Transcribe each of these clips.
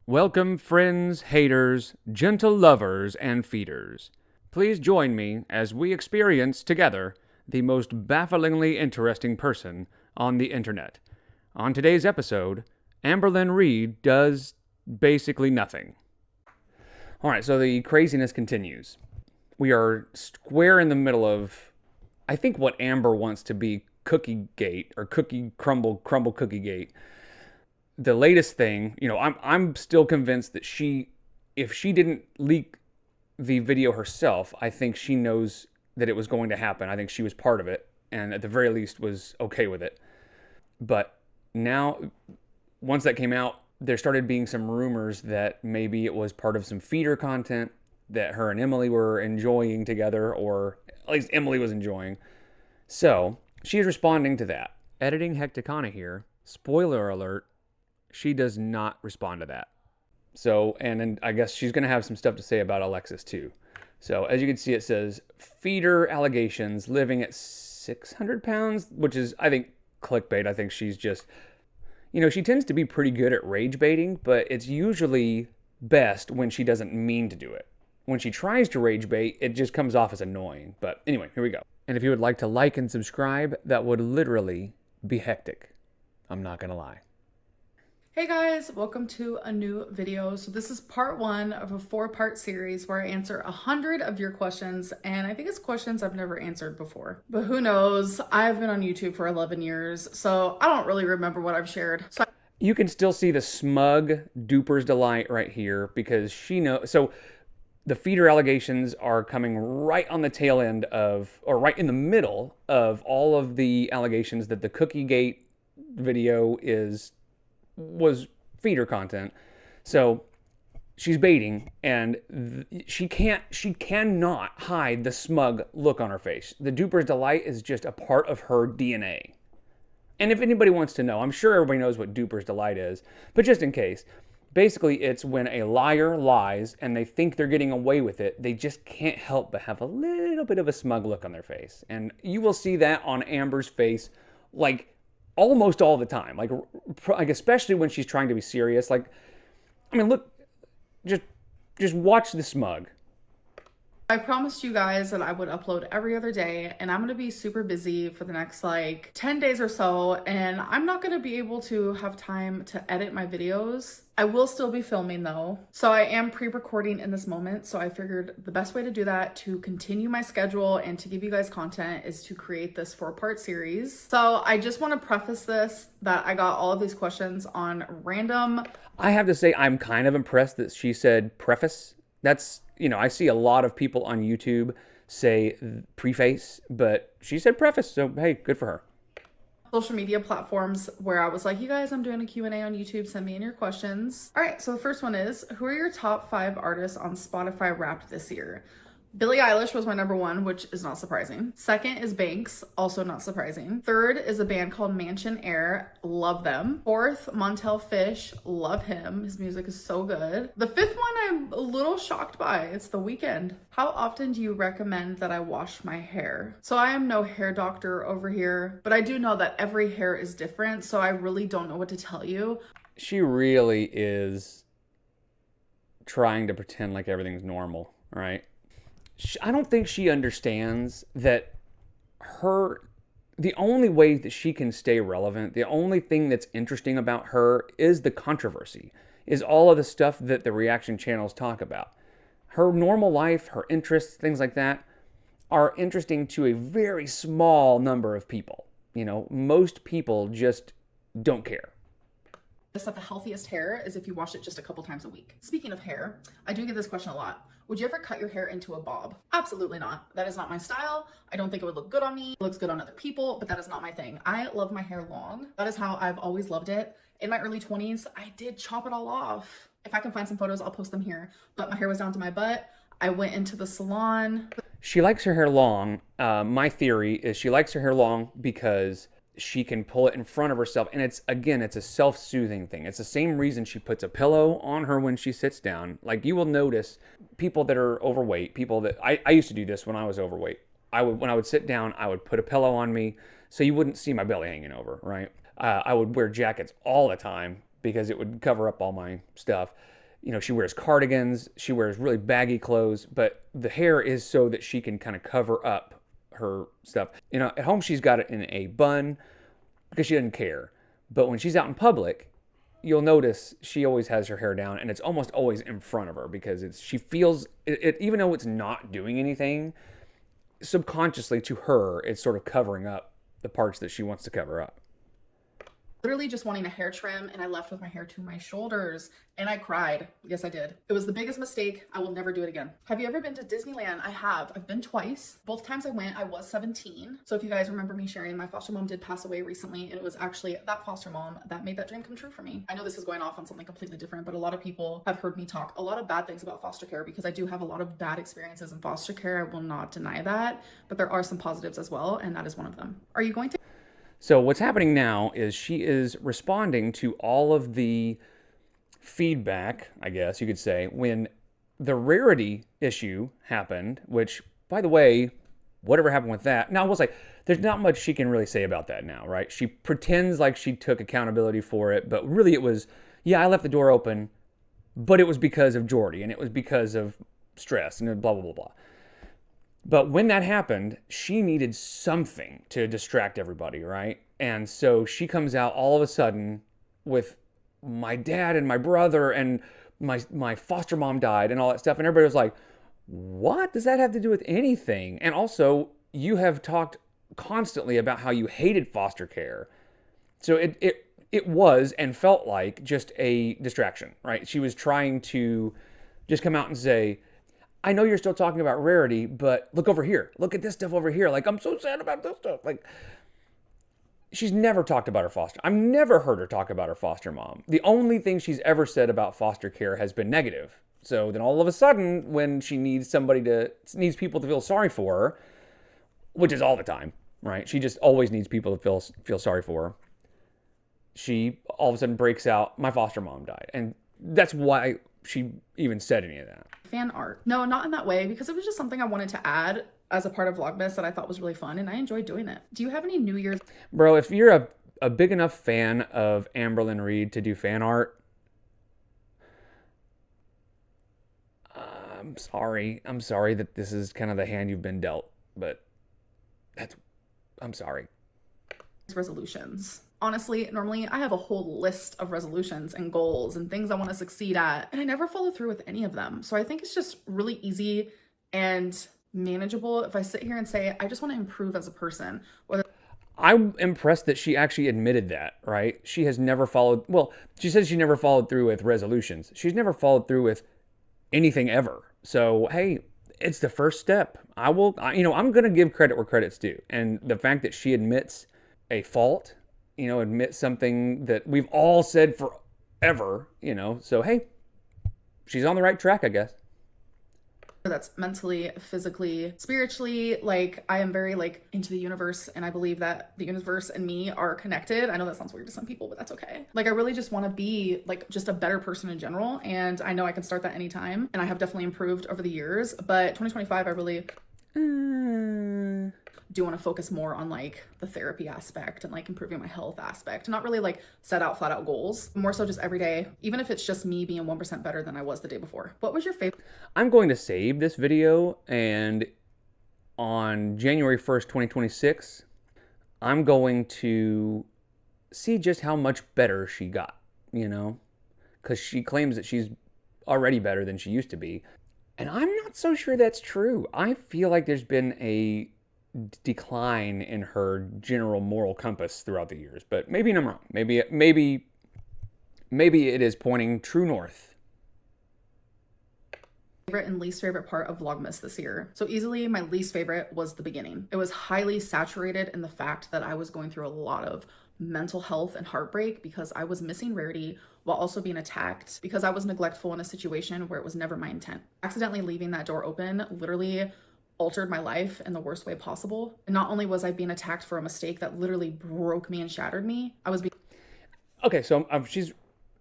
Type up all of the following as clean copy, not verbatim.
Welcome, friends, haters, gentle lovers, and feeders. Please join me as we experience together the most bafflingly interesting person on the internet. On today's episode, Amberlynn Reid does basically nothing. Alright, so the craziness continues. We are square in the middle of, I think, what Amber wants to be Cookie Gate, or crumble Cookie Gate. The latest thing, I'm still convinced that if she didn't leak the video herself, I think she knows that it was going to happen. I think she was part of it, and at the very least was okay with it. But now, once that came out, there started being some rumors that maybe it was part of some feeder content that her and Emily were enjoying together, or at least Emily was enjoying. So, she is responding to that. Editing Hecticana here. Spoiler alert. She does not respond to that. So, and then I guess she's going to have some stuff to say about Alexis too. So, as you can see, it says, feeder allegations, living at 600 pounds, which is, I think, clickbait. I think she's just, she tends to be pretty good at rage baiting, but it's usually best when she doesn't mean to do it. When she tries to rage bait, it just comes off as annoying. But anyway, here we go. And if you would like to like and subscribe, that would literally be hectic. I'm not going to lie. Hey guys, welcome to a new video. So this is part one of a 4-part series where I answer 100 of your questions, and I think it's questions I've never answered before. But who knows? I've been on YouTube for 11 years, so I don't really remember what I've shared. You can still see the smug duper's delight right here because she knows. So the feeder allegations are coming right on the tail end of, or right in the middle of all of the allegations that the Cookie Gate video was feeder content. So she's baiting, and she cannot hide the smug look on her face. The duper's delight is just a part of her DNA. And if anybody wants to know, I'm sure everybody knows what duper's delight is, but just in case, basically it's when a liar lies and they think they're getting away with it, they just can't help but have a little bit of a smug look on their face. And you will see that on Amber's face, like, almost all the time, like especially when she's trying to be serious. Like, I mean, look, just watch the smug. I promised you guys that I would upload every other day, and I'm going to be super busy for the next 10 days or so, and I'm not going to be able to have time to edit my videos. I will still be filming though. So I am pre-recording in this moment. So I figured the best way to do that, to continue my schedule and to give you guys content, is to create this 4-part series. So I just want to preface this that I got all of these questions on random. I have to say, I'm kind of impressed that she said preface. That's, I see a lot of people on YouTube say preface, but she said preface. So, hey, good for her. Social media platforms where I was like, you guys, I'm doing a Q&A on YouTube. Send me in your questions. All right, so the first one is, who are your top 5 artists on Spotify Wrapped this year? Billie Eilish was my number 1, which is not surprising. Second is Banks, also not surprising. Third is a band called Mansion Air, love them. Fourth, Montel Fish, love him. His music is so good. The fifth one I'm a little shocked by. It's The Weeknd. How often do you recommend that I wash my hair? So I am no hair doctor over here, but I do know that every hair is different, so I really don't know what to tell you. She really is trying to pretend like everything's normal, right? I don't think she understands that the only way that she can stay relevant, the only thing that's interesting about her is the controversy, is all of the stuff that the reaction channels talk about. Her normal life, her interests, things like that, are interesting to a very small number of people. Most people just don't care. That the healthiest hair is if you wash it just a couple times a week. Speaking of hair, I do get this question a lot. Would you ever cut your hair into a bob? Absolutely not. That is not my style. I don't think it would look good on me. It looks good on other people, but that is not my thing. I love my hair long. That is how I've always loved it. In my early 20s, I did chop it all off. If I can find some photos, I'll post them here. But my hair was down to my butt. I went into the salon. She likes her hair long. My theory is she likes her hair long because she can pull it in front of herself. And it's a self-soothing thing. It's the same reason she puts a pillow on her when she sits down. Like, you will notice people that are overweight, people that, I used to do this when I was overweight. When I would sit down, I would put a pillow on me so you wouldn't see my belly hanging over, right? I would wear jackets all the time because it would cover up all my stuff. You know, she wears cardigans, she wears really baggy clothes, but the hair is so that she can kind of cover up her stuff. You know, at home she's got it in a bun because she doesn't care. But when she's out in public, you'll notice she always has her hair down, and it's almost always in front of her because she feels it, even though it's not doing anything, subconsciously to her, it's sort of covering up the parts that she wants to cover up. Literally just wanting a hair trim, and I left with my hair to my shoulders and I cried. Yes, I did. It was the biggest mistake. I will never do it again. Have you ever been to Disneyland? I have. I've been twice. Both times I went, I was 17. So if you guys remember me sharing, my foster mom did pass away recently, and it was actually that foster mom that made that dream come true for me. I know this is going off on something completely different, but a lot of people have heard me talk a lot of bad things about foster care because I do have a lot of bad experiences in foster care. I will not deny that, but there are some positives as well, and that is one of them. Are you going to? So what's happening now is she is responding to all of the feedback, I guess you could say, when the rarity issue happened, which, by the way, whatever happened with that. Now, I was like, there's not much she can really say about that now, right? She pretends like she took accountability for it, but really it was, yeah, I left the door open, but it was because of Jordy, and it was because of stress, and blah, blah, blah, blah. But when that happened, she needed something to distract everybody, right? And so she comes out all of a sudden with my dad and my brother and my foster mom died and all that stuff. And everybody was like, what does that have to do with anything? And also, you have talked constantly about how you hated foster care. So it was and felt like just a distraction, right? She was trying to just come out and say, I know you're still talking about rarity, but look over here. Look at this stuff over here. Like, I'm so sad about this stuff. Like, she's never talked about her foster. I've never heard her talk about her foster mom. The only thing she's ever said about foster care has been negative. So then all of a sudden, when she needs people to feel sorry for her, which is all the time, right? She just always needs people to feel sorry for her. She all of a sudden breaks out, my foster mom died. And that's why she even said any of that. Fan art. No, not in that way, because it was just something I wanted to add as a part of Vlogmas that I thought was really fun, and I enjoyed doing it. Do you have any New Year's? Bro, if you're a big enough fan of Amberlynn Reid to do fan art, I'm sorry. I'm sorry that this is kind of the hand you've been dealt, but I'm sorry. Resolutions. Honestly, normally I have a whole list of resolutions and goals and things I want to succeed at, and I never follow through with any of them. So I think it's just really easy and manageable if I sit here and say, I just want to improve as a person. I'm impressed that she actually admitted that, right? She has never followed, well, she says she never followed through with resolutions. She's never followed through with anything ever. So, hey, it's the first step. I'm going to give credit where credit's due. And the fact that she admits a fault, admits something that we've all said forever, so hey, she's on the right track, I guess. That's mentally, physically, spiritually. Like, I am very into the universe, and I believe that the universe and me are connected. I know that sounds weird to some people, but that's okay. Like, I really just want to be just a better person in general, and I know I can start that anytime, and I have definitely improved over the years. But 2025, I really do want to focus more on the therapy aspect and improving my health aspect. Not really set out flat out goals, more so just every day, even if it's just me being 1% better than I was the day before. What was your favorite? I'm going to save this video, and on January 1st, 2026, I'm going to see just how much better she got, because she claims that she's already better than she used to be. And I'm not so sure that's true. I feel like there's been a decline in her general moral compass throughout the years, but maybe I'm wrong. Maybe it is pointing true north. Favorite and least favorite part of Vlogmas this year. So easily my least favorite was the beginning. It was highly saturated in the fact that I was going through a lot of mental health and heartbreak because I was missing Rarity while also being attacked because I was neglectful in a situation where it was never my intent. Accidentally leaving that door open literally altered my life in the worst way possible. And not only was I being attacked for a mistake that literally broke me and shattered me, I was being... Okay, so she's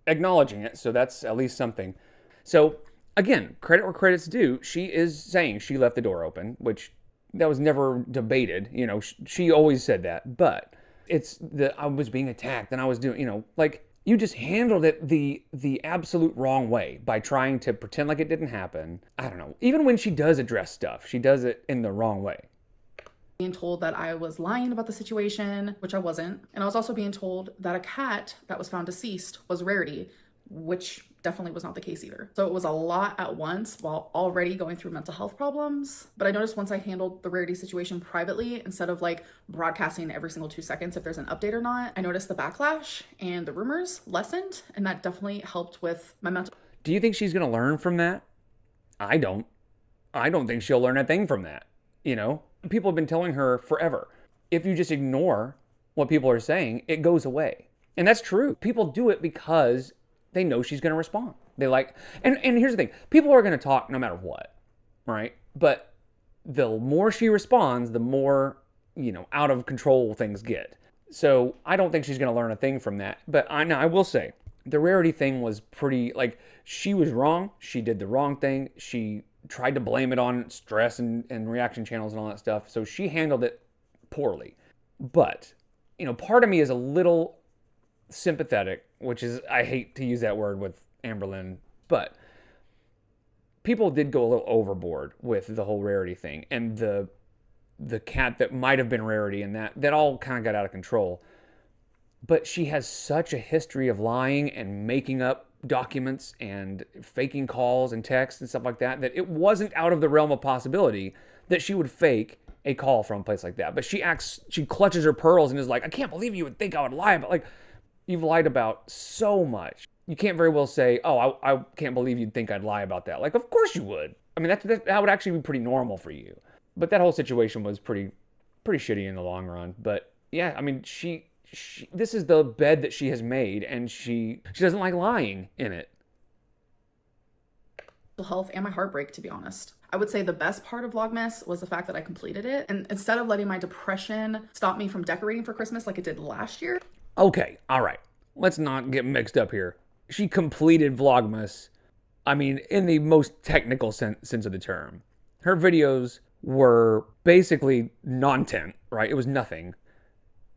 acknowledging it, so that's at least something. So again, credit where credit's due. She is saying she left the door open, which that was never debated. She always said that, but it's that I was being attacked and I was doing, You just handled it the absolute wrong way by trying to pretend like it didn't happen. I don't know. Even when she does address stuff, she does it in the wrong way. Being told that I was lying about the situation, which I wasn't. And I was also being told that a cat that was found deceased was rarity, which definitely was not the case either. So it was a lot at once while already going through mental health problems. But I noticed once I handled the rarity situation privately, instead of like broadcasting every single 2 seconds if there's an update or not, I noticed the backlash and the rumors lessened. And that definitely helped with my mental. Do you think she's going to learn from that? I don't. I don't think she'll learn a thing from that. You know, people have been telling her forever, if you just ignore what people are saying, it goes away. And that's true. People do it because they know she's going to respond. They like, and here's the thing, people are going to talk no matter what, right? But the more she responds, the more, out of control things get. So I don't think she's going to learn a thing from that. But I will say, the rarity thing was pretty, like, she was wrong. She did the wrong thing. She tried to blame it on stress and reaction channels and all that stuff. So she handled it poorly. But, part of me is a little sympathetic, which is, I hate to use that word with Amberlynn, but people did go a little overboard with the whole rarity thing, and the cat that might have been rarity, and that all kind of got out of control. But she has such a history of lying and making up documents and faking calls and texts and stuff like that, that it wasn't out of the realm of possibility that she would fake a call from a place like that. But she clutches her pearls and is like, I can't believe you would think I would lie about, like, you've lied about so much. You can't very well say, oh, I can't believe you'd think I'd lie about that. Like, of course you would. I mean, that would actually be pretty normal for you. But that whole situation was pretty shitty in the long run. But yeah, I mean, she this is the bed that she has made, and she doesn't like lying in it. Health and my heartbreak, to be honest. I would say the best part of Vlogmas was the fact that I completed it. And instead of letting my depression stop me from decorating for Christmas like it did last year. Okay, all right. Let's not get mixed up here. She completed Vlogmas, I mean, in the most technical sense of the term. Her videos were basically non-tent, right? It was nothing.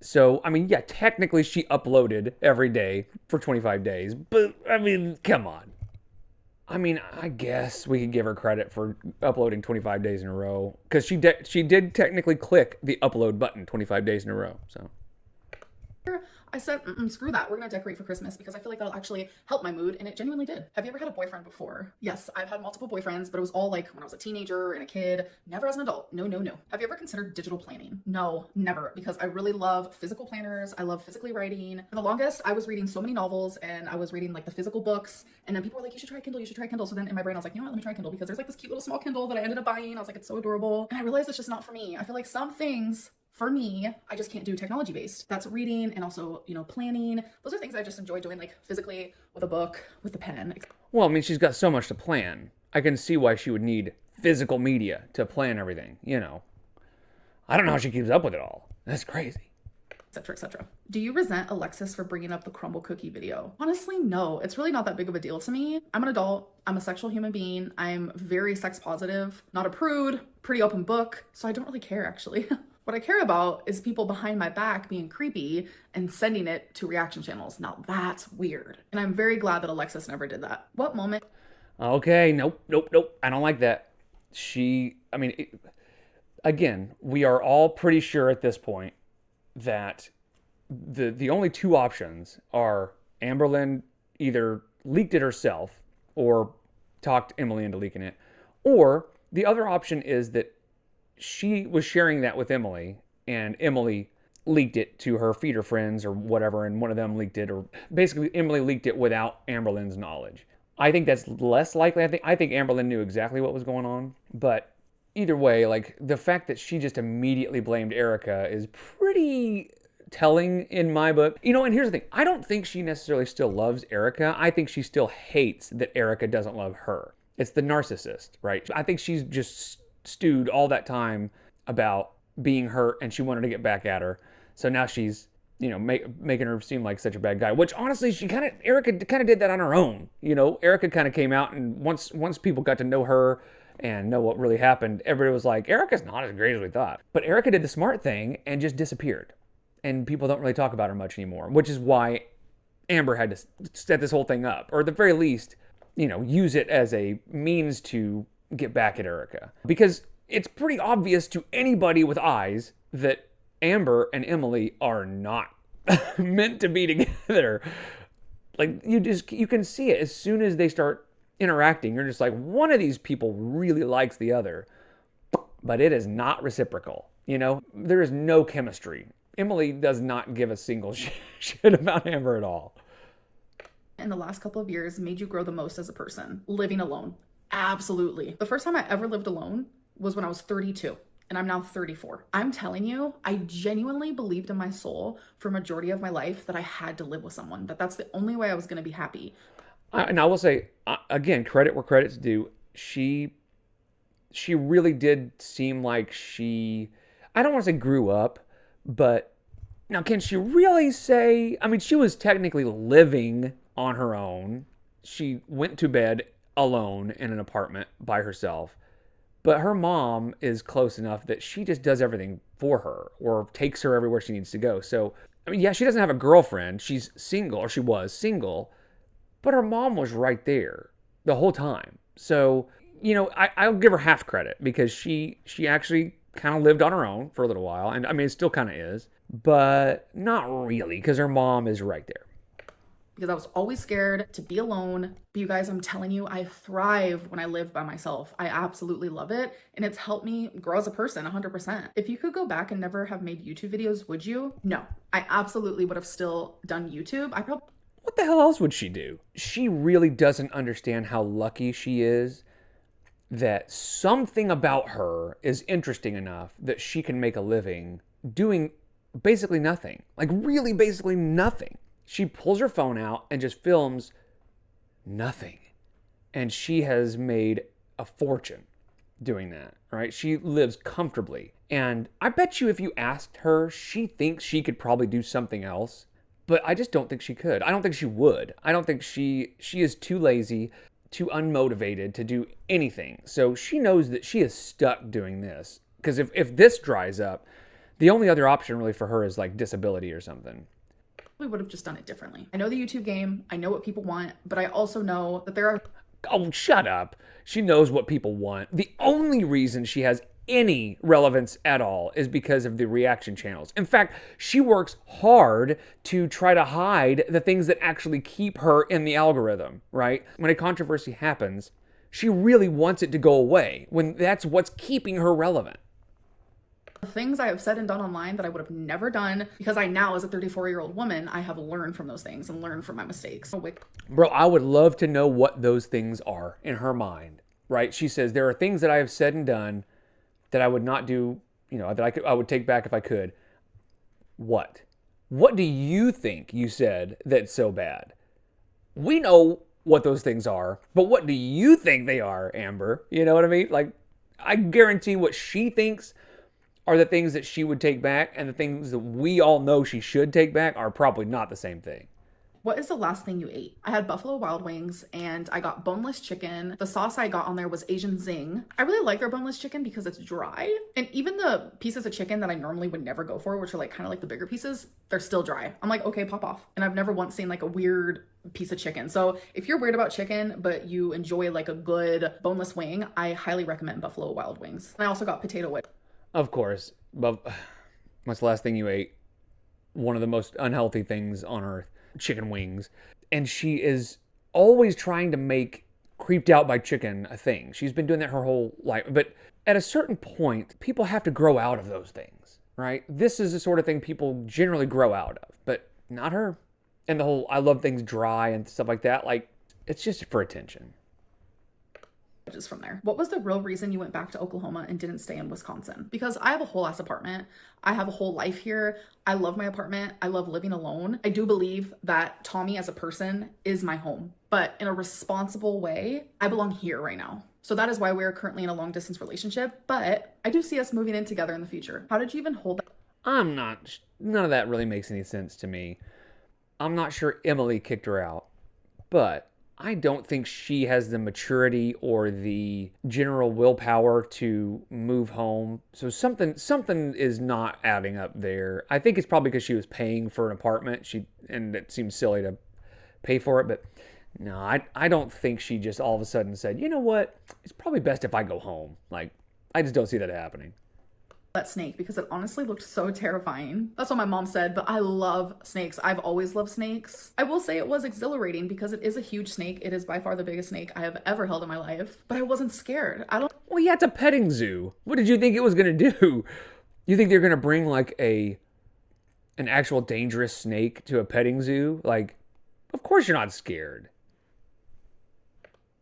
So, I mean, yeah, technically she uploaded every day for 25 days. But, I mean, come on. I mean, I guess we could give her credit for uploading 25 days in a row. Because she did technically click the upload button 25 days in a row, so. I said, screw that. We're going to decorate for Christmas because I feel like that'll actually help my mood. And it genuinely did. Have you ever had a boyfriend before? Yes, I've had multiple boyfriends, but it was all like when I was a teenager and a kid, never as an adult. No. Have you ever considered digital planning? No, never. Because I really love physical planners. I love physically writing. For the longest, I was reading so many novels and I was reading like the physical books. And then people were like, you should try Kindle. You should try Kindle. So then in my brain, I was like, you know what? Let me try Kindle because there's like this cute little small Kindle that I ended up buying. I was like, it's so adorable. And I realized it's just not for me. I feel like some things for me, I just can't do technology based. That's reading and also, planning. Those are things I just enjoy doing, like physically with a book, with a pen. Well, I mean, she's got so much to plan. I can see why she would need physical media to plan everything, I don't know how she keeps up with it all. That's crazy. Etc., etc. Do you resent Alexis for bringing up the crumble cookie video? Honestly, no. It's really not that big of a deal to me. I'm an adult. I'm a sexual human being. I'm very sex positive, not a prude, pretty open book. So I don't really care, actually. What I care about is people behind my back being creepy and sending it to reaction channels. Now that's weird. And I'm very glad that Alexis never did that. What moment? Okay, nope. I don't like that. Again, we are all pretty sure at this point that the only two options are Amberlynn either leaked it herself or talked Emily into leaking it, or the other option is that she was sharing that with Emily, and Emily leaked it to her feeder friends or whatever, and one of them leaked it, or basically Emily leaked it without Amberlynn's knowledge. I think that's less likely. I think Amberlynn knew exactly what was going on, but either way, like, the fact that she just immediately blamed Erica is pretty telling in my book. And here's the thing. I don't think she necessarily still loves Erica. I think she still hates that Erica doesn't love her. It's the narcissist, right? I think she's just stewed all that time about being hurt and she wanted to get back at her. So now she's, making her seem like such a bad guy, which honestly, Erica kind of did that on her own. Erica kind of came out, and once people got to know her and know what really happened, everybody was like, Erica's not as great as we thought. But Erica did the smart thing and just disappeared. And people don't really talk about her much anymore, which is why Amber had to set this whole thing up, or at the very least, use it as a means to get back at Erica. Because it's pretty obvious to anybody with eyes that Amber and Emily are not meant to be together. Like, you can see it as soon as they start interacting. You're just like, one of these people really likes the other, but it is not reciprocal. There is no chemistry. Emily does not give a single shit about Amber at all. In the last couple of years made you grow the most as a person? Living alone. Absolutely. The first time I ever lived alone was when I was 32. And I'm now 34. I'm telling you, I genuinely believed in my soul for a majority of my life that I had to live with someone, that's the only way I was going to be happy. And I will say, again, credit where credit's due. She really did seem like I don't want to say grew up, but now can she really say, I mean, she was technically living on her own. She went to bed alone in an apartment by herself. But her mom is close enough that she just does everything for her or takes her everywhere she needs to go. So, I mean, yeah, she doesn't have a girlfriend. She's single, or she was single, but her mom was right there the whole time. So, I'll give her half credit because she actually kind of lived on her own for a little while. And I mean, it still kind of is, but not really because her mom is right there. Because I was always scared to be alone. But you guys, I'm telling you, I thrive when I live by myself. I absolutely love it. And it's helped me grow as a person 100%. If you could go back and never have made YouTube videos, would you? No, I absolutely would have still done YouTube. What the hell else would she do? She really doesn't understand how lucky she is that something about her is interesting enough that she can make a living doing basically nothing. Like really basically nothing. She pulls her phone out and just films nothing. And she has made a fortune doing that, right? She lives comfortably. And I bet you if you asked her, she thinks she could probably do something else. But I just don't think she could. I don't think she would. I don't think she is too lazy, too unmotivated to do anything. So she knows that she is stuck doing this. Because if this dries up, the only other option really for her is like disability or something. We would have just done it differently. I know the YouTube game. I know what people want, but I also know that there are... Oh, shut up. She knows what people want. The only reason she has any relevance at all is because of the reaction channels. In fact, she works hard to try to hide the things that actually keep her in the algorithm, right? When a controversy happens, she really wants it to go away when that's what's keeping her relevant. The things I have said and done online that I would have never done because I now, as a 34-year-old woman, I have learned from those things and learned from my mistakes. Bro, I would love to know what those things are in her mind, right? She says, there are things that I have said and done that I would not do, that I would take back if I could. What? What do you think you said that's so bad? We know what those things are, but what do you think they are, Amber? You know what I mean? Like, I guarantee what she thinks are the things that she would take back, and the things that we all know she should take back are probably not the same thing. What is the last thing you ate? I had Buffalo Wild Wings and I got boneless chicken. The sauce I got on there was Asian Zing. I really like their boneless chicken because it's dry. And even the pieces of chicken that I normally would never go for, which are like kind of like the bigger pieces, they're still dry. I'm like, okay, pop off. And I've never once seen like a weird piece of chicken. So if you're weird about chicken, but you enjoy like a good boneless wing, I highly recommend Buffalo Wild Wings. And I also got potato wedge. Of course. But what's the last thing you ate? One of the most unhealthy things on earth. Chicken wings. And she is always trying to make creeped out by chicken a thing. She's been doing that her whole life. But at a certain point, people have to grow out of those things, right? This is the sort of thing people generally grow out of, but not her. And the whole I love things dry and stuff like that, like, it's just for attention. Just from there. What was the real reason you went back to Oklahoma and didn't stay in Wisconsin? Because I have a whole ass apartment. I have a whole life here. I love my apartment. I love living alone. I do believe that Tommy as a person is my home, but in a responsible way, I belong here right now. So that is why we're currently in a long distance relationship, but I do see us moving in together in the future. How did you even hold that? None of that really makes any sense to me. I'm not sure Emily kicked her out, but I don't think she has the maturity or the general willpower to move home. So something is not adding up there. I think it's probably because she was paying for an apartment. And it seems silly to pay for it. But no, I don't think she just all of a sudden said, you know what, it's probably best if I go home. Like, I just don't see that happening. That snake because it honestly looked so terrifying. That's what my mom said, but I love snakes. I've always loved snakes. I will say it was exhilarating because it is a huge snake. It is by far the biggest snake I have ever held in my life, but I wasn't scared. Well, yeah, it's a petting zoo. What did you think it was going to do? You think they're going to bring like an actual dangerous snake to a petting zoo? Like, of course you're not scared.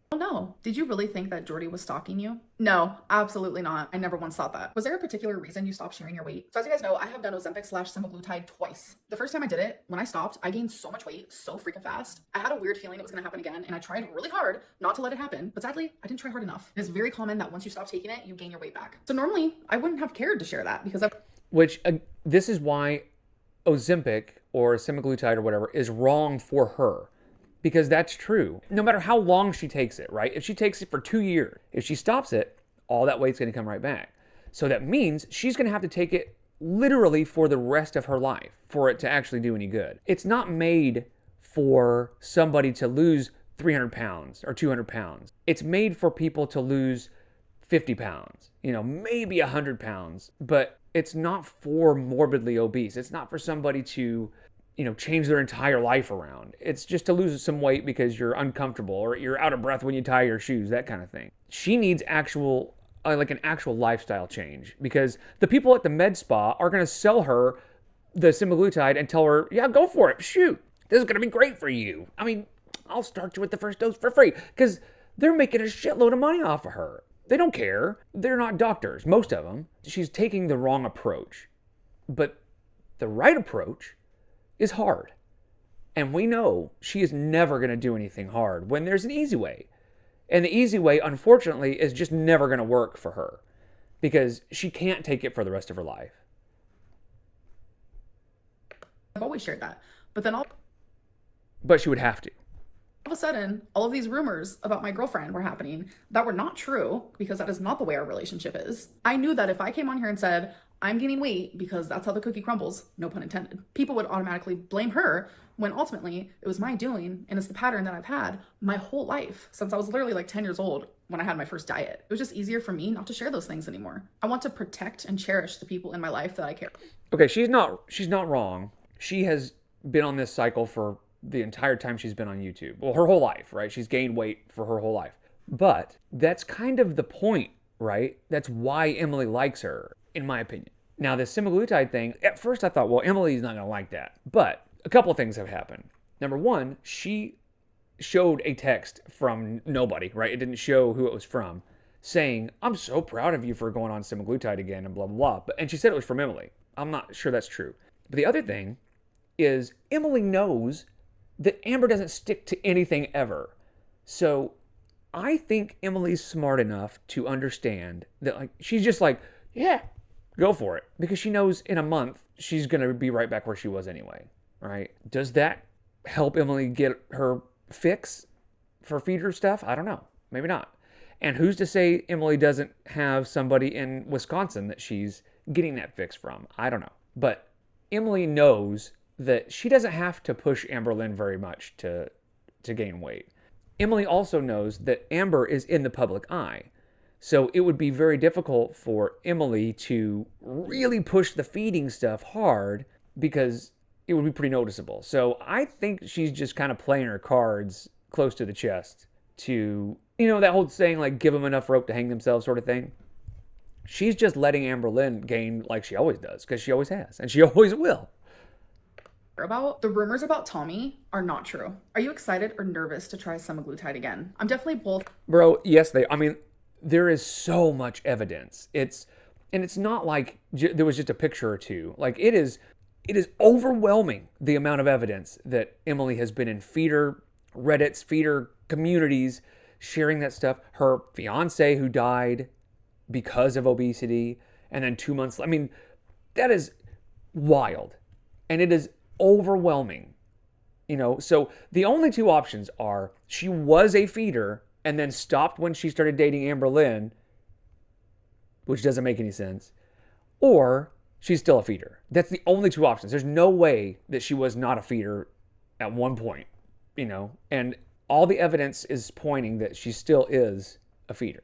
Oh no. Did you really think that Jordy was stalking you? No, absolutely not. I never once thought that. Was there a particular reason you stopped sharing your weight? So as you guys know, I have done Ozempic/semaglutide twice. The first time I did it, when I stopped, I gained so much weight so freaking fast. I had a weird feeling it was gonna happen again, and I tried really hard not to let it happen. But sadly, I didn't try hard enough. It is very common that once you stop taking it, you gain your weight back. So normally, I wouldn't have cared to share that because This is why Ozempic or semaglutide or whatever is wrong for her. Because that's true. No matter how long she takes it, right? If she takes it for 2 years, if she stops it, all that weight's going to come right back. So that means she's going to have to take it literally for the rest of her life for it to actually do any good. It's not made for somebody to lose 300 pounds or 200 pounds. It's made for people to lose 50 pounds, maybe 100 pounds, but it's not for morbidly obese. It's not for somebody to change their entire life around. It's just to lose some weight because you're uncomfortable or you're out of breath when you tie your shoes, that kind of thing. She needs an actual lifestyle change because the people at the med spa are going to sell her the semaglutide and tell her, yeah, go for it. Shoot, this is going to be great for you. I mean, I'll start you with the first dose for free because they're making a shitload of money off of her. They don't care. They're not doctors, most of them. She's taking the wrong approach. But the right approach is hard. And we know she is never going to do anything hard when there's an easy way. And the easy way, unfortunately, is just never going to work for her because she can't take it for the rest of her life. I've always shared that. But she would have to. All of a sudden, all of these rumors about my girlfriend were happening that were not true because that is not the way our relationship is. I knew that if I came on here and said, I'm gaining weight because that's how the cookie crumbles, no pun intended, people would automatically blame her when ultimately it was my doing and it's the pattern that I've had my whole life since I was literally like 10 years old when I had my first diet. It was just easier for me not to share those things anymore. I want to protect and cherish the people in my life that I care. Okay, she's not wrong. She has been on this cycle for the entire time she's been on YouTube. Well, her whole life, right? She's gained weight for her whole life. But that's kind of the point, right? That's why Emily likes her, in my opinion. Now, this semaglutide thing, at first I thought, well, Emily's not going to like that. But a couple of things have happened. Number one, she showed a text from nobody, right? It didn't show who it was from, saying, I'm so proud of you for going on semaglutide again and blah, blah, blah. And she said it was from Emily. I'm not sure that's true. But the other thing is Emily knows that Amber doesn't stick to anything ever. So I think Emily's smart enough to understand that she's just like, yeah, go for it. Because she knows in a month she's going to be right back where she was anyway, right? Does that help Emily get her fix for feeder stuff? I don't know. Maybe not. And who's to say Emily doesn't have somebody in Wisconsin that she's getting that fix from? I don't know. But Emily knows that she doesn't have to push Amberlynn very much to gain weight. Emily also knows that Amber is in the public eye. So it would be very difficult for Emily to really push the feeding stuff hard because it would be pretty noticeable. So I think she's just kind of playing her cards close to the chest to, that whole saying like give them enough rope to hang themselves sort of thing. She's just letting Amberlynn gain like she always does because she always has and she always will. About the rumors about Tommy are not true. Are you excited or nervous to try semaglutide again? I'm definitely both. Bro, yes, there is so much evidence. It's not like there was just a picture or two. Like it is overwhelming the amount of evidence that Emily has been in feeder Reddits, feeder communities, sharing that stuff. Her fiance who died because of obesity, and then 2 months. That is wild, and it is overwhelming. So the only two options are she was a feeder and then stopped when she started dating Amberlynn, which doesn't make any sense, or she's still a feeder. That's the only two options. There's no way that she was not a feeder at one point. and all the evidence is pointing that she still is a feeder.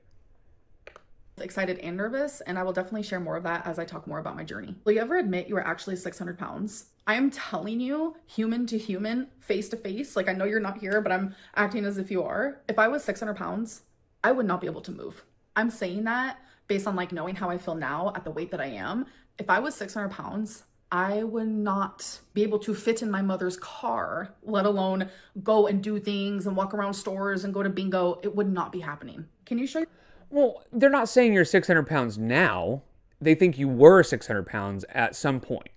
Excited and nervous, and I will definitely share more of that as I talk more about my journey. Will you ever admit you were actually 600 pounds? I am telling you, human to human, face to face, like I know you're not here, but I'm acting as if you are. If I was 600 pounds, I would not be able to move. I'm saying that based on like knowing how I feel now at the weight that I am. If I was 600 pounds, I would not be able to fit in my mother's car, let alone go and do things and walk around stores and go to bingo. It would not be happening. Can you show you? Well, they're not saying you're 600 pounds now. They think you were 600 pounds at some point.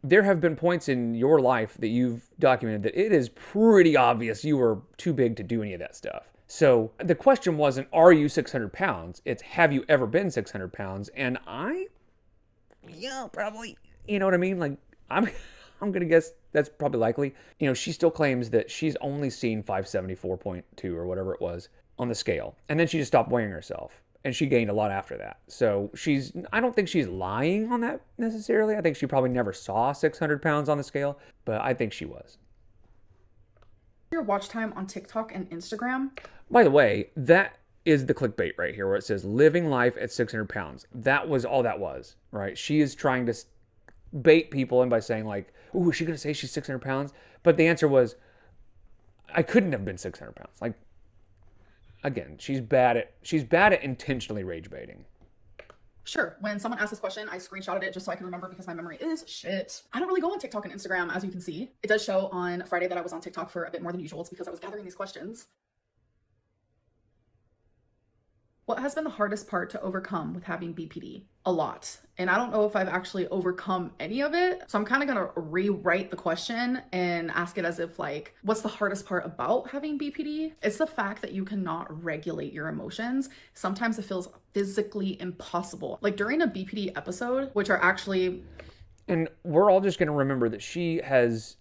There have been points in your life that you've documented that it is pretty obvious you were too big to do any of that stuff. So the question wasn't, are you 600 pounds? It's, have you ever been 600 pounds? And yeah, probably. You know what I mean? Like, I'm going to guess that's probably likely. She still claims that she's only seen 574.2 or whatever it was on the scale. And then she just stopped weighing herself. And she gained a lot after that. So I don't think she's lying on that necessarily. I think she probably never saw 600 pounds on the scale, but I think she was. Your watch time on TikTok and Instagram? By the way, that is the clickbait right here where it says living life at 600 pounds. That was all that was, right? She is trying to bait people in by saying like, ooh, is she going to say she's 600 pounds? But the answer was, I couldn't have been 600 pounds. Like, again, she's bad at intentionally rage baiting. Sure. When someone asked this question, I screenshotted it just so I can remember because my memory is shit. I don't really go on TikTok and Instagram, as you can see. It does show on Friday that I was on TikTok for a bit more than usual. It's because I was gathering these questions. What has been the hardest part to overcome with having BPD? A lot. And I don't know if I've actually overcome any of it. So I'm kind of going to rewrite the question and ask it as if like, what's the hardest part about having BPD? It's the fact that you cannot regulate your emotions. Sometimes it feels physically impossible. Like during a BPD episode, which are actually... And we're all just going to remember that she has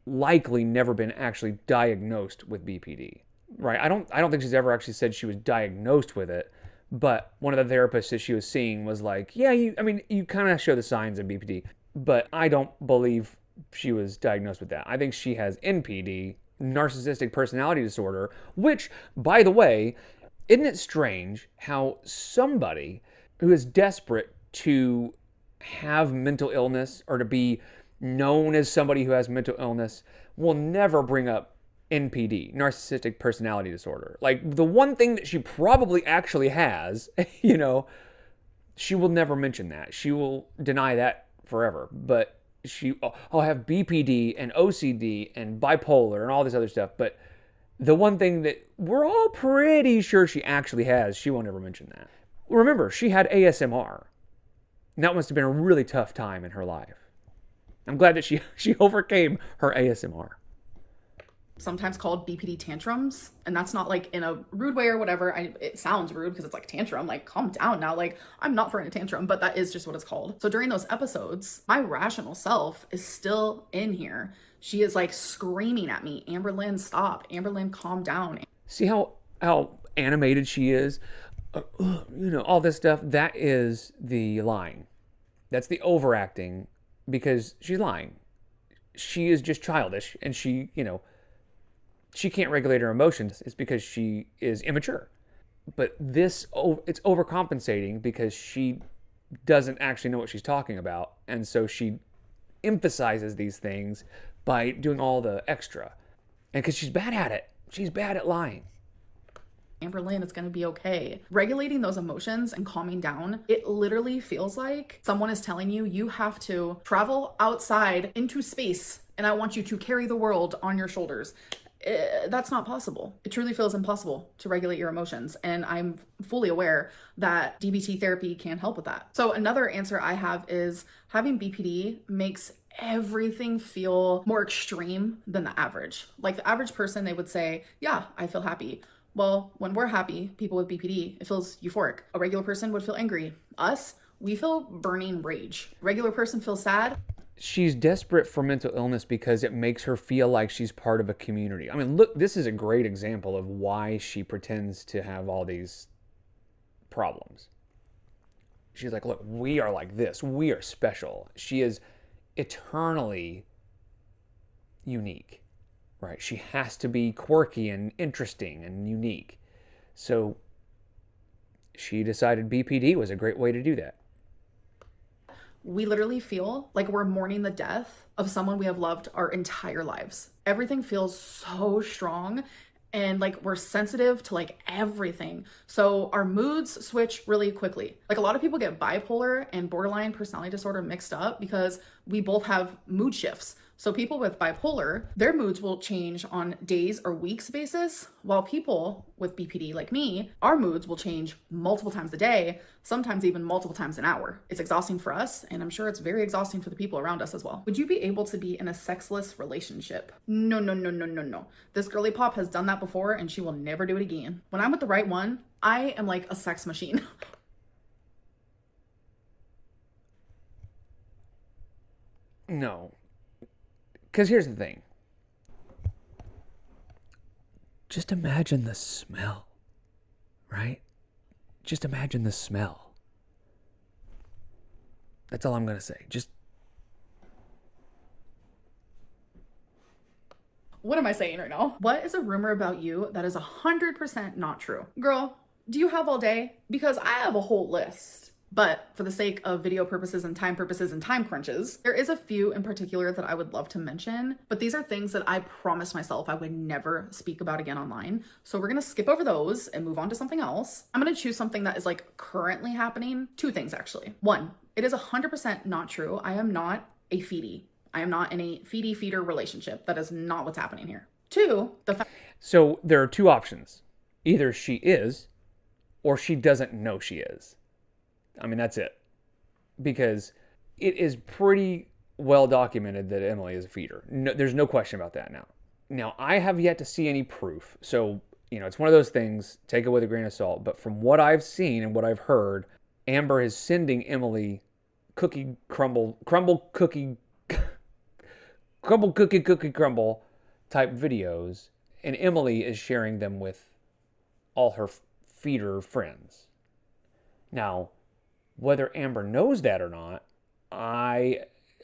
likely never been actually diagnosed with BPD. Right. I don't think she's ever actually said she was diagnosed with it, but one of the therapists that she was seeing was like, yeah, you kind of show the signs of BPD, but I don't believe she was diagnosed with that. I think she has NPD, narcissistic personality disorder, which, by the way, isn't it strange how somebody who is desperate to have mental illness or to be known as somebody who has mental illness will never bring up NPD, narcissistic personality disorder. Like the one thing that she probably actually has, she will never mention that. She will deny that forever. But I'll have BPD and OCD and bipolar and all this other stuff. But the one thing that we're all pretty sure she actually has, she won't ever mention that. Remember, she had ASMR. And that must have been a really tough time in her life. I'm glad that she overcame her ASMR. Sometimes called BPD tantrums, and that's not like in a rude way or whatever. It sounds rude because it's like tantrum, like calm down now, like I'm not throwing a tantrum, but that is just what it's called. So during those episodes, my rational self is still in here. She is like screaming at me, Amberlynn, stop, Amberlynn, calm down. See how animated she is, all this stuff. That is the lying. That's the overacting, because she's lying. She is just childish, and she can't regulate her emotions. It's because she is immature. But it's overcompensating because she doesn't actually know what she's talking about. And so she emphasizes these things by doing all the extra. And because she's bad at it. She's bad at lying. Amberlynn, it's going to be okay. Regulating those emotions and calming down, it literally feels like someone is telling you, you have to travel outside into space, and I want you to carry the world on your shoulders. That's not possible. It truly feels impossible to regulate your emotions. And I'm fully aware that DBT therapy can help with that. So another answer I have is having BPD makes everything feel more extreme than the average. Like the average person, they would say, yeah, I feel happy. Well, when we're happy, people with BPD, it feels euphoric. A regular person would feel angry. Us, we feel burning rage. A regular person feels sad. She's desperate for mental illness because it makes her feel like she's part of a community. I mean, look, this is a great example of why she pretends to have all these problems. She's like, look, we are like this. We are special. She is eternally unique, right? She has to be quirky and interesting and unique. So she decided BPD was a great way to do that. We literally feel like we're mourning the death of someone we have loved our entire lives. Everything feels so strong and like we're sensitive to like everything. So our moods switch really quickly. Like a lot of people get bipolar and borderline personality disorder mixed up because we both have mood shifts. So people with bipolar, their moods will change on days or weeks basis, while people with BPD like me, our moods will change multiple times a day, sometimes even multiple times an hour. It's exhausting for us, and I'm sure it's very exhausting for the people around us as well. Would you be able to be in a sexless relationship? No, no, no, no, no, no. This girly pop has done that before and she will never do it again. When I'm with the right one, I am like a sex machine. No. Because here's the thing. Just imagine the smell, right? Just imagine the smell. That's all I'm going to say. Just... What am I saying right now? What is a rumor about you that is 100% not true? Girl, do you have all day? Because I have a whole list. But for the sake of video purposes and time crunches, there is a few in particular that I would love to mention, but these are things that I promised myself I would never speak about again online. So we're gonna skip over those and move on to something else. I'm gonna choose something that is like currently happening. Two things actually. One, it is 100% not true. I am not a feedie. I am not in a feeder relationship. That is not what's happening here. Two, So there are two options. Either she is, or she doesn't know she is. I mean, that's it. Because it is pretty well documented that Emily is a feeder. No, there's no question about that now. Now, I have yet to see any proof. So, it's one of those things, take it with a grain of salt. But from what I've seen and what I've heard, Amber is sending Emily cookie crumble type videos. And Emily is sharing them with all her feeder friends. Now, whether Amber knows that or not, I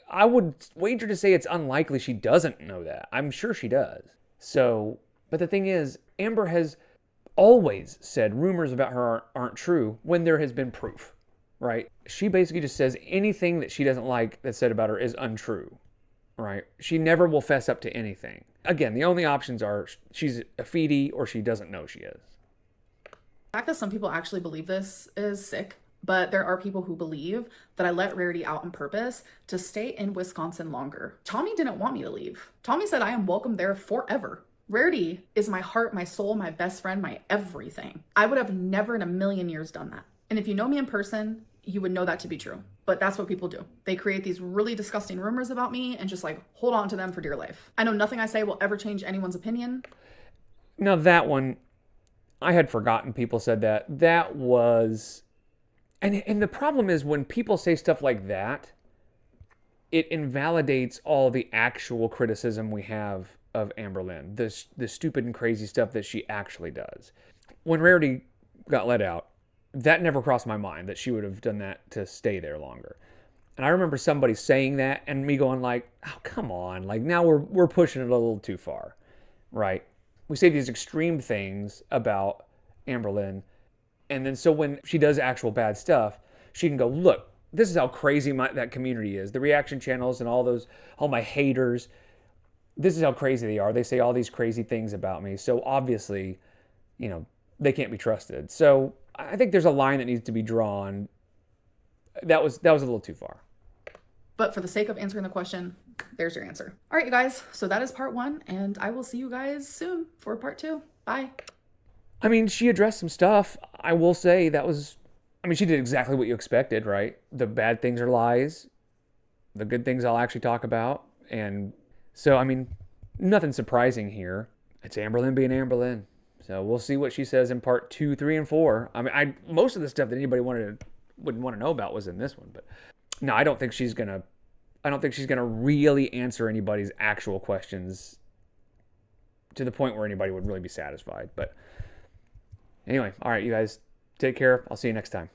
would wager to say it's unlikely she doesn't know that. I'm sure she does. So, but the thing is, Amber has always said rumors about her aren't true when there has been proof, right? She basically just says anything that she doesn't like that's said about her is untrue, right? She never will fess up to anything. Again, the only options are she's a feedie or she doesn't know she is. The fact that some people actually believe this is sick. But there are people who believe that I let Rarity out on purpose to stay in Wisconsin longer. Tommy didn't want me to leave. Tommy said I am welcome there forever. Rarity is my heart, my soul, my best friend, my everything. I would have never in a million years done that. And if you know me in person, you would know that to be true. But that's what people do. They create these really disgusting rumors about me and just like hold on to them for dear life. I know nothing I say will ever change anyone's opinion. Now that one, I had forgotten people said that. That was... And the problem is when people say stuff like that, it invalidates all the actual criticism we have of Amberlynn, the stupid and crazy stuff that she actually does. When Rarity got let out, that never crossed my mind that she would have done that to stay there longer. And I remember somebody saying that and me going like, oh, come on. Like now we're pushing it a little too far, right? We say these extreme things about Amberlynn. And then so when she does actual bad stuff, she can go, look, this is how crazy that community is. The reaction channels and all my haters, this is how crazy they are. They say all these crazy things about me. So obviously, they can't be trusted. So I think there's a line that needs to be drawn. That was a little too far. But for the sake of answering the question, there's your answer. All right, you guys. So that is part 1, and I will see you guys soon for part 2. Bye. I mean, she addressed some stuff. I will say she did exactly what you expected, right? The bad things are lies. The good things I'll actually talk about. And so, nothing surprising here. It's Amberlynn being Amberlynn. So we'll see what she says in part 2, 3, and 4. Most of the stuff that anybody wouldn't want to know about was in this one. But no, I don't think she's gonna really answer anybody's actual questions to the point where anybody would really be satisfied. But anyway, all right, you guys, take care. I'll see you next time.